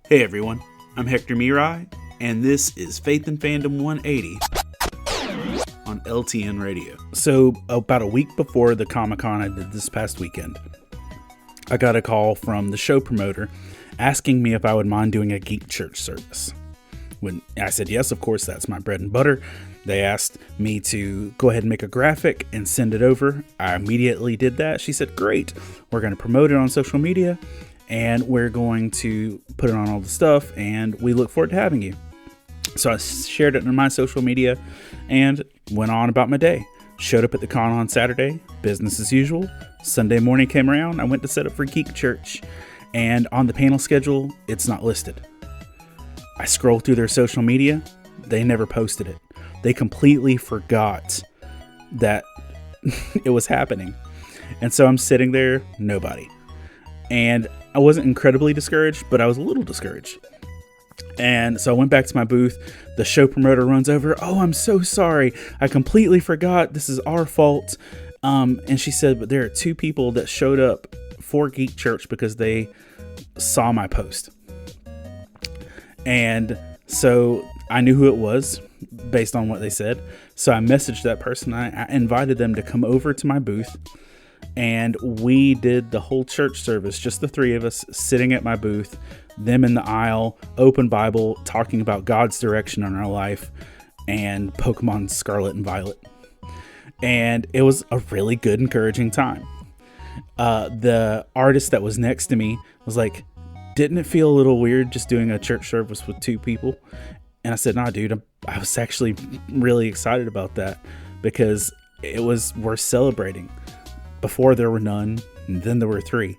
Hey everyone, I'm Hector Mirai, and this is Faith and Fandom 180 on LTN Radio. So about a week before the Comic-Con I did this past weekend, I got a call from the show promoter asking me if I would mind doing a Geek Church service. When I said yes, of course, that's my bread and butter. They asked me to go ahead and make a graphic and send it over. I immediately did that. She said, great, we're going to promote it on social media and we're going to put it on all the stuff and we look forward to having you. So I shared it on my social media and went on about my day. Showed up at the con on Saturday, business as usual. Sunday morning came around, I went to set up for Geek Church, and on the panel schedule, it's not listed. I scrolled through their social media, they never posted it. They completely forgot that it was happening. And so I'm sitting there, nobody. And I wasn't incredibly discouraged, but I was a little discouraged. And so I went back to my booth. The show promoter runs over. Oh, I'm so sorry. I completely forgot. This is our fault. And she said, but there are two people that showed up for Geek Church because they saw my post. And so I knew who it was based on what they said. So I messaged that person. I invited them to come over to my booth. And we did the whole church service, just the three of us sitting at my booth, them in the aisle, open Bible, talking about God's direction on our life and Pokemon Scarlet and Violet. And it was a really good, encouraging time. The artist that was next to me was like, didn't it feel a little weird just doing a church service with two people? And I said, nah, dude, I was actually really excited about that because we're celebrating. Before there were none, and then there were three.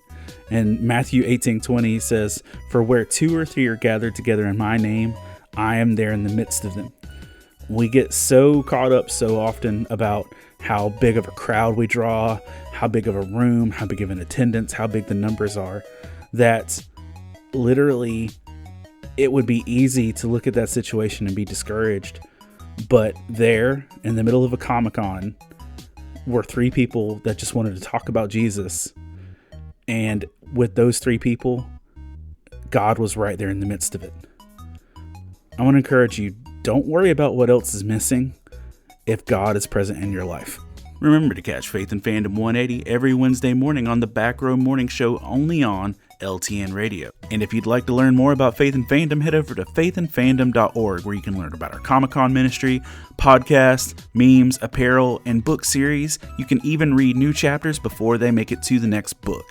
And Matthew 18:20 says, for where two or three are gathered together in my name, I am there in the midst of them. We get so caught up so often about how big of a crowd we draw, how big of a room, how big of an attendance, how big the numbers are, that literally it would be easy to look at that situation and be discouraged. But there, in the middle of a Comic-Con, were three people that just wanted to talk about Jesus. And with those three people, God was right there in the midst of it. I want to encourage you, don't worry about what else is missing if God is present in your life. Remember to catch Faith and Fandom 180 every Wednesday morning on the Back Row Morning Show only on LTN Radio. And if you'd like to learn more about Faith and Fandom, head over to faithandfandom.org where you can learn about our Comic-Con ministry, podcast, memes, apparel, and book series. You can even read new chapters before they make it to the next book.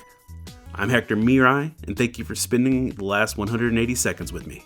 I'm Hector Mirai, and thank you for spending the last 180 seconds with me.